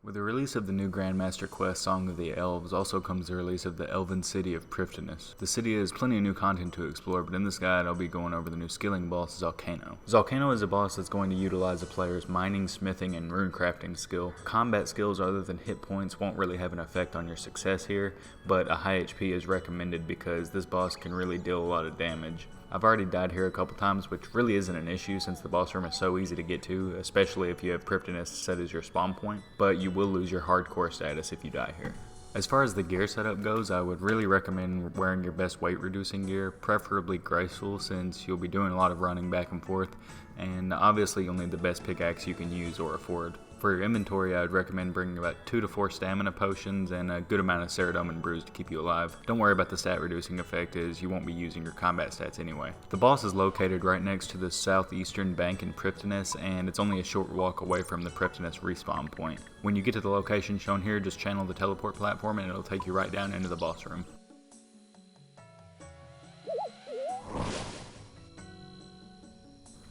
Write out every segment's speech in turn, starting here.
With the release of the new Grandmaster Quest Song of the Elves also comes the release of the Elven City of Priffdinas. The city has plenty of new content to explore, but in this guide I'll be going over the new skilling boss Zalcano. Zalcano is a boss that's going to utilize a player's mining, smithing, and runecrafting skill. Combat skills other than hit points won't really have an effect on your success here, but a high HP is recommended because this boss can really deal a lot of damage. I've already died here a couple times, which really isn't an issue since the boss room is so easy to get to, especially if you have Priffdinas set as your spawn point, but you will lose your hardcore status if you die here. As far as the gear setup goes, I would really recommend wearing your best weight reducing gear, preferably graceful since you'll be doing a lot of running back and forth, and obviously you'll need the best pickaxe you can use or afford. For your inventory, I would recommend bringing about 2 to 4 stamina potions and a good amount of Ceradomin brews to keep you alive. Don't worry about the stat reducing effect as you won't be using your combat stats anyway. The boss is located right next to the southeastern bank in Priffdinas, and it's only a short walk away from the Priffdinas respawn point. When you get to the location shown here, just channel the teleport platform and it'll take you right down into the boss room.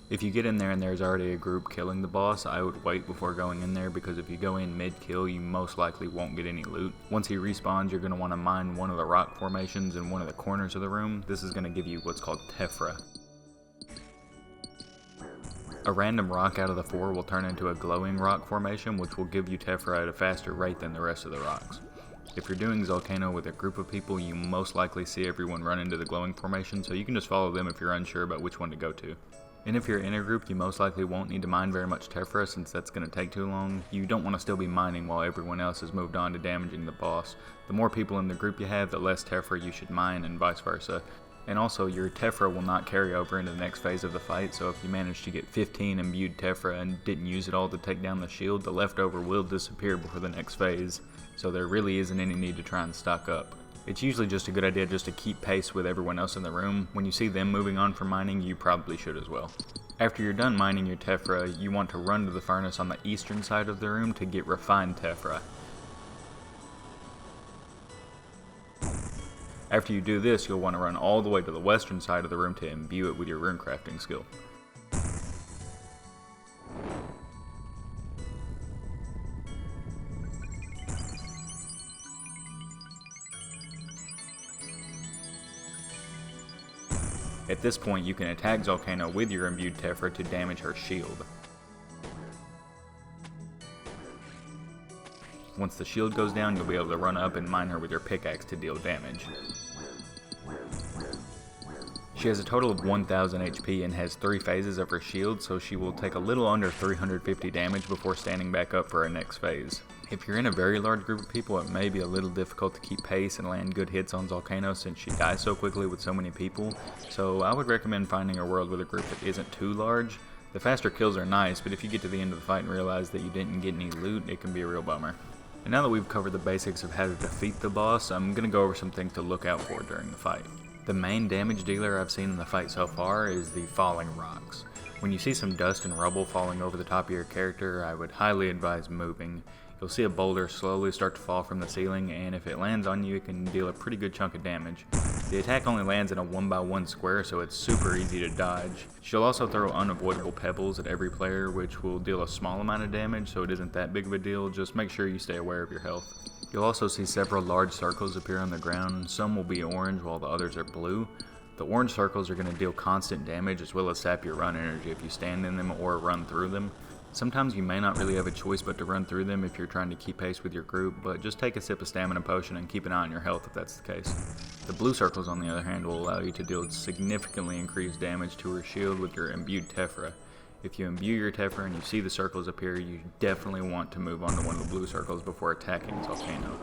If you get in there and there's already a group killing the boss, I would wait before going in there because if you go in mid-kill, you most likely won't get any loot. Once he respawns, you're going to want to mine one of the rock formations in one of the corners of the room. This is going to give you what's called tephra. A random rock out of the 4 will turn into a glowing rock formation, which will give you tephra at a faster rate than the rest of the rocks. If you're doing Zalcano with a group of people, you most likely see everyone run into the glowing formation, so you can just follow them if you're unsure about which one to go to. And if you're in a group, you most likely won't need to mine very much tephra since that's going to take too long. You don't want to still be mining while everyone else has moved on to damaging the boss. The more people in the group you have, the less tephra you should mine and vice versa. And also, your tephra will not carry over into the next phase of the fight, so if you manage to get 15 imbued tephra and didn't use it all to take down the shield, the leftover will disappear before the next phase, so there really isn't any need to try and stock up. It's usually just a good idea just to keep pace with everyone else in the room. When you see them moving on from mining, you probably should as well. After you're done mining your tephra, you want to run to the furnace on the eastern side of the room to get refined tephra. After you do this, you'll want to run all the way to the western side of the room to imbue it with your runecrafting skill. At this point, you can attack Zalcano with your imbued tephra to damage her shield. Once the shield goes down, you'll be able to run up and mine her with your pickaxe to deal damage. She has a total of 1000 HP and has 3 phases of her shield, so she will take a little under 350 damage before standing back up for her next phase. If you're in a very large group of people, it may be a little difficult to keep pace and land good hits on Zalcano since she dies so quickly with so many people, so I would recommend finding a world with a group that isn't too large. The faster kills are nice, but if you get to the end of the fight and realize that you didn't get any loot, it can be a real bummer. And now that we've covered the basics of how to defeat the boss, I'm going to go over some things to look out for during the fight. The main damage dealer I've seen in the fight so far is the falling rocks. When you see some dust and rubble falling over the top of your character, I would highly advise moving. You'll see a boulder slowly start to fall from the ceiling, and if it lands on you, it can deal a pretty good chunk of damage. The attack only lands in a 1x1 square, so it's super easy to dodge. She'll also throw unavoidable pebbles at every player, which will deal a small amount of damage, so it isn't that big of a deal. Just make sure you stay aware of your health. You'll also see several large circles appear on the ground. Some will be orange while the others are blue. The orange circles are going to deal constant damage as well as sap your run energy if you stand in them or run through them. Sometimes you may not really have a choice but to run through them if you're trying to keep pace with your group, but just take a sip of stamina potion and keep an eye on your health if that's the case. The blue circles, on the other hand, will allow you to deal significantly increased damage to her shield with your imbued tephra. If you imbue your tephra and you see the circles appear, you definitely want to move on to one of the blue circles before attacking Zalcano.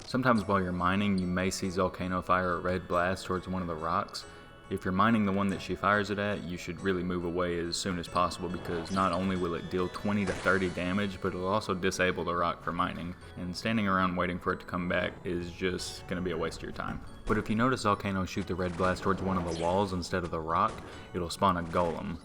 Sometimes while you're mining, you may see Zalcano fire a red blast towards one of the rocks. If you're mining the one that she fires it at, you should really move away as soon as possible because not only will it deal 20 to 30 damage, but it'll also disable the rock for mining, and standing around waiting for it to come back is just going to be a waste of your time. But if you notice Zalcano shoot the red blast towards one of the walls instead of the rock, it'll spawn a golem.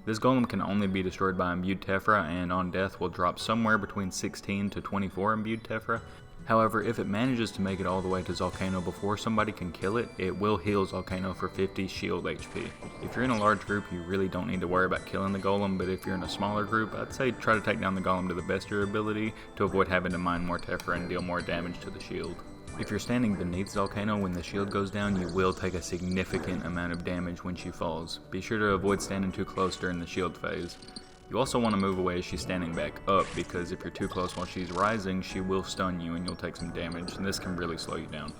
This golem can only be destroyed by imbued tephra, and on death will drop somewhere between 16 to 24 imbued tephra. However, if it manages to make it all the way to Zalcano before somebody can kill it, it will heal Zalcano for 50 shield HP. If you're in a large group, you really don't need to worry about killing the golem, but if you're in a smaller group, I'd say try to take down the golem to the best of your ability to avoid having to mine more Tephra and deal more damage to the shield. If you're standing beneath Zalcano when the shield goes down, you will take a significant amount of damage when she falls. Be sure to avoid standing too close during the shield phase. You also want to move away as she's standing back up, because if you're too close while she's rising, she will stun you and you'll take some damage, and this can really slow you down.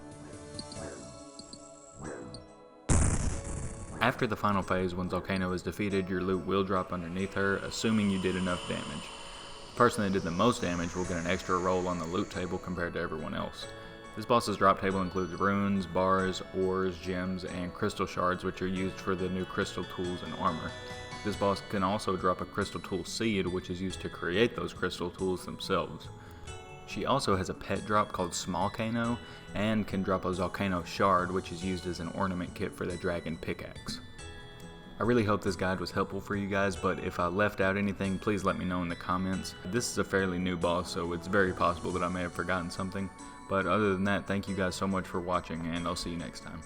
After the final phase, when Zalcano is defeated, your loot will drop underneath her, assuming you did enough damage. The person that did the most damage will get an extra roll on the loot table compared to everyone else. This boss's drop table includes runes, bars, ores, gems, and crystal shards, which are used for the new crystal tools and armor. This boss can also drop a crystal tool seed, which is used to create those crystal tools themselves. She also has a pet drop called Zalcano, and can drop a Zalcano shard, which is used as an ornament kit for the dragon pickaxe. I really hope this guide was helpful for you guys, but if I left out anything, please let me know in the comments. This is a fairly new boss, so it's very possible that I may have forgotten something. But other than that, thank you guys so much for watching, and I'll see you next time.